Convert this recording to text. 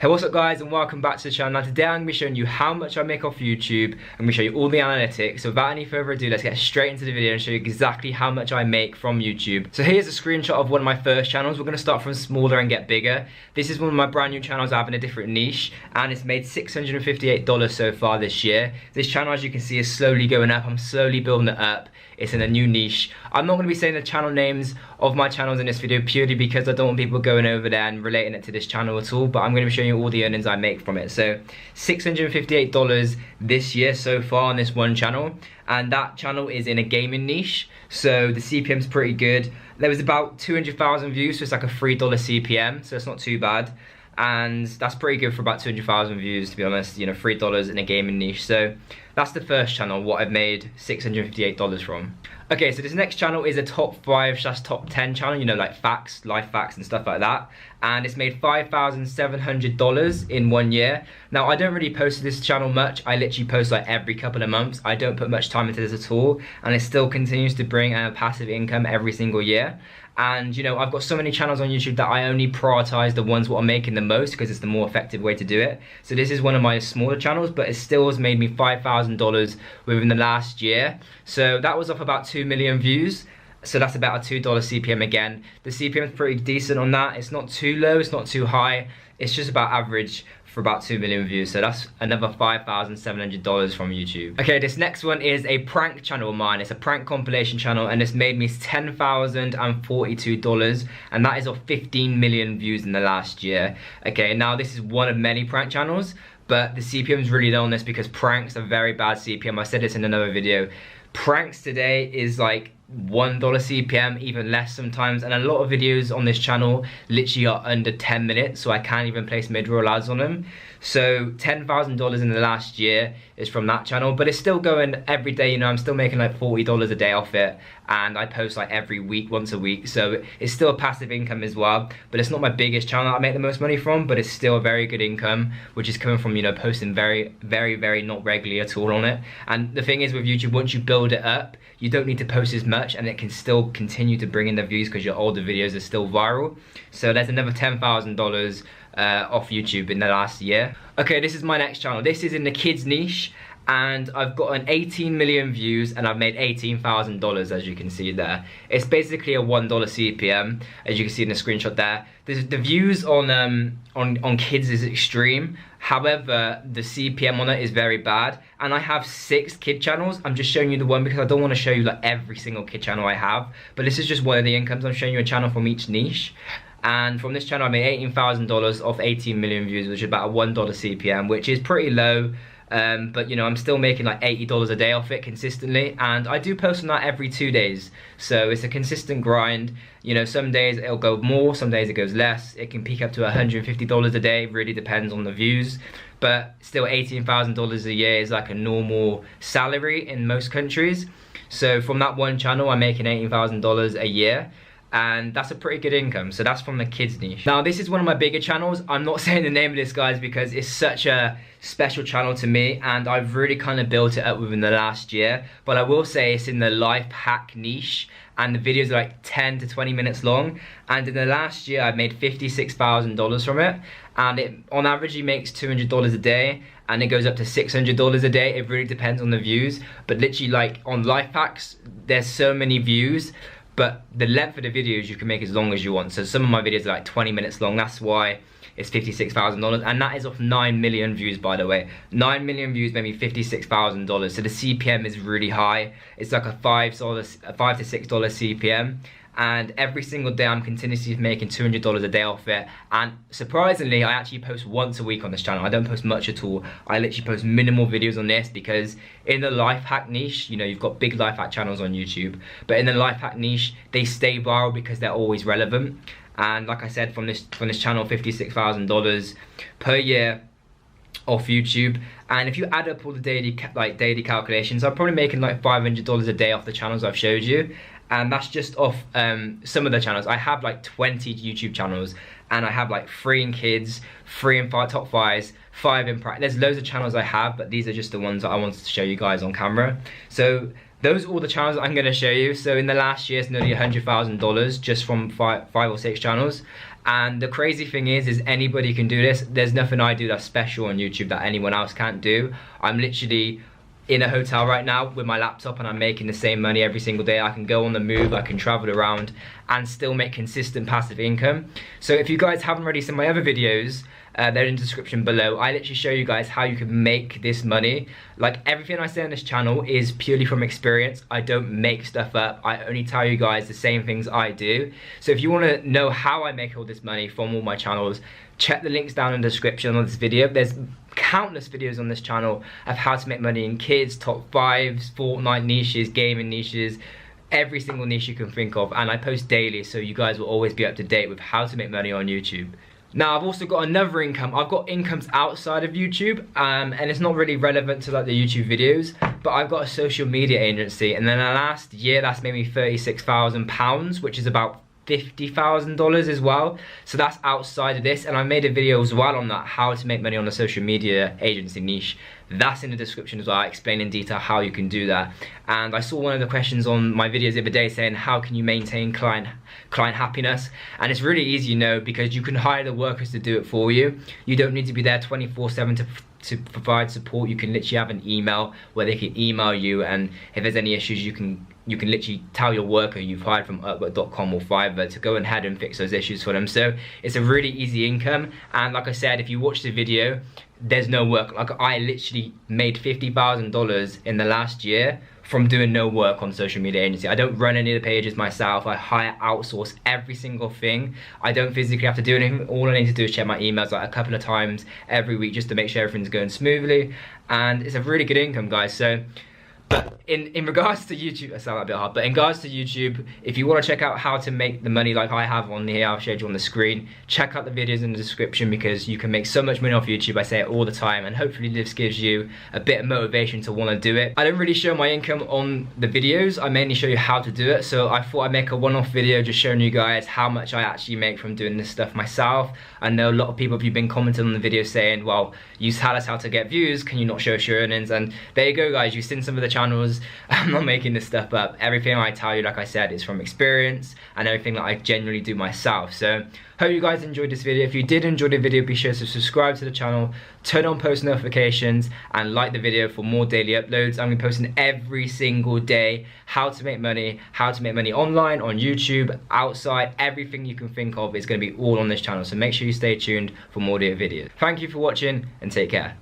Hey, what's up guys, and welcome back to the channel. Now today I'm going to be showing you how much I make off YouTube. I'm going to show you all the analytics. So without any further ado, let's get straight into the video and show you exactly how much I make from YouTube. So here's a screenshot of one of my first channels. We're going to start from smaller and get bigger. This is one of my brand new channels I have in a different niche, and it's made $658 so far this year. This channel, as you can see, is slowly going up. I'm slowly building it up. It's in a new niche. I'm not going to be saying the channel names of my channels in this video purely because I don't want people going over there and relating it to this channel at all, but I'm going to be showing you all the earnings I make from it. So $658 this year so far on this one channel, and that channel is in a gaming niche, so the CPM's pretty good. There was about 200,000 views, so it's like a $3 CPM, so it's not too bad. And that's pretty good for about 200,000 views, to be honest, you know, $3 in a gaming niche. So that's the first channel, what I've made $658 from. Okay, so this next channel is a top 5/top 10 channel, you know, like facts, life facts and stuff like that. And it's made $5,700 in 1 year. Now, I don't really post to this channel much. I literally post like every couple of months. I don't put much time into this at all. And it still continues to bring a passive income every single year. And you know, I've got so many channels on YouTube that I only prioritize the ones what are making the most because it's the more effective way to do it. So this is one of my smaller channels, but it still has made me $5,000 within the last year. So that was off about 2 million views. So that's about a $2 CPM again. The CPM is pretty decent on that. It's not too low, it's not too high. It's just about average for about 2 million views. So that's another $5,700 from YouTube. Okay, this next one is a prank channel of mine. It's a prank compilation channel, and it's made me $10,042, and that is off 15 million views in the last year. Okay, now this is one of many prank channels, but the CPM is really low on this because pranks are very bad CPM. I said this in another video. Pranks today is like $1 CPM, even less sometimes, and a lot of videos on this channel literally are under 10 minutes, so I can't even place mid-roll ads on them. So $10,000 in the last year is from that channel, but it's still going every day. You know, I'm still making like $40 a day off it, and I post like every week, once a week, so it's still a passive income as well. But it's not my biggest channel that I make the most money from, but it's still a very good income, which is coming from, you know, posting very not regularly at all on it. And the thing is with YouTube, once you build it up, you don't need to post as much, and it can still continue to bring in the views because your older videos are still viral. So there's another $10,000 off YouTube in the last year. Okay, this is my next channel. This is in the kids niche, and I've got an 18 million views, and I've made $18,000, as you can see there. It's basically a $1 CPM, as you can see in the screenshot there. The views on kids is extreme. However, the CPM on it is very bad, and I have 6 kid channels. I'm just showing you the one because I don't want to show you like every single kid channel I have, but this is just one of the incomes. I'm showing you a channel from each niche. And from this channel I made $18,000 off 18 million views, which is about a $1 CPM, which is pretty low. But you know, I'm still making like $80 a day off it consistently, and I do post on that every 2 days, so it's a consistent grind. You know, some days it'll go more, some days it goes less. It can peak up to $150 a day, really depends on the views, but still $18,000 a year is like a normal salary in most countries. So from that one channel I'm making $18,000 a year, and that's a pretty good income. So that's from the kids niche. Now this is one of my bigger channels. I'm not saying the name of this, guys, because it's such a special channel to me, and I've really kind of built it up within the last year. But I will say it's in the life hack niche, and the videos are like 10 to 20 minutes long, and in the last year I've made $56,000 from it, and on average it makes $200 a day, and it goes up to $600 a day. It really depends on the views, but literally like on life hacks there's so many views, but the length of the videos you can make as long as you want. So some of my videos are like 20 minutes long. That's why it's $56,000, and that is off 9 million views, by the way. 9 million views made me $56,000. So the CPM is really high. It's like a $5 to $6 CPM, and every single day I'm continuously making $200 a day off it. And surprisingly, I actually post once a week on this channel. I don't post much at all. I literally post minimal videos on this because in the life hack niche, you know, you've got big life hack channels on YouTube, but in the life hack niche they stay viral because they're always relevant. And like I said, from this channel, $56,000 per year off YouTube. And if you add up all the daily calculations, I'm probably making like $500 a day off the channels I've showed you. And that's just off some of the channels. I have like 20 YouTube channels, and I have like 3 in kids, 3 in top 5s, 5 in practice. There's loads of channels I have, but these are just the ones that I wanted to show you guys on camera. So those are all the channels that I'm going to show you. So in the last year, it's nearly $100,000 just from five or six channels. And the crazy thing is anybody can do this. There's nothing I do that's special on YouTube that anyone else can't do. I'm literally in a hotel right now with my laptop and I'm making the same money every single day. I can go on the move, I can travel around and still make consistent passive income. So if you guys haven't already seen my other videos, they're in the description below. I literally show you guys how you can make this money. Like, everything I say on this channel is purely from experience. I don't make stuff up. I only tell you guys the same things I do. So if you want to know how I make all this money from all my channels, check the links down in the description of this video. There's countless videos on this channel of how to make money in kids, top 5s, Fortnite niches, gaming niches, every single niche you can think of, and I post daily, so you guys will always be up to date with how to make money on YouTube. Now, I've also got another income. I've got incomes outside of YouTube, and it's not really relevant to like the YouTube videos, but I've got a social media agency, and then the last year that's made me £36,000, which is about $50,000 as well. So that's outside of this, and I made a video as well on that, how to make money on a social media agency niche. That's in the description as well. I explain in detail how you can do that. And I saw one of the questions on my videos the other day saying, how can you maintain client happiness? And it's really easy, you know, because you can hire the workers to do it for you. You don't need to be there 24/7 to provide support. You can literally have an email where they can email you, and if there's any issues, you can literally tell your worker you've hired from Upwork.com or Fiverr to go ahead and fix those issues for them. So it's a really easy income, and like I said, if you watch the video, there's no work. Like, I literally made $50,000 in the last year from doing no work on social media agency. I don't run any of the pages myself. I outsource every single thing. I don't physically have to do anything. All I need to do is check my emails like a couple of times every week just to make sure everything's going smoothly, and it's a really good income, guys. So, but in regards to YouTube, I sound like a bit hard, but in regards to YouTube, if you want to check out how to make the money like I have on here, I'll show you on the screen. Check out the videos in the description, because you can make so much money off YouTube. I say it all the time, and hopefully this gives you a bit of motivation to want to do it. I don't really show my income on the videos. I mainly show you how to do it. So I thought I'd make a one-off video just showing you guys how much I actually make from doing this stuff myself. I know a lot of people have been commenting on the video saying, well, you tell us how to get views, can you not show us your earnings? And there you go, guys. You've seen some of the channels. I'm not making this stuff up. Everything I tell you, like I said, is from experience and everything that I genuinely do myself. So hope you guys enjoyed this video. If you did enjoy the video, be sure to subscribe to the channel, turn on post notifications, and like the video for more daily uploads. I'm gonna be posting every single day how to make money online, on YouTube, outside. Everything you can think of is gonna be all on this channel. So make sure you stay tuned for more daily videos. Thank you for watching, and take care.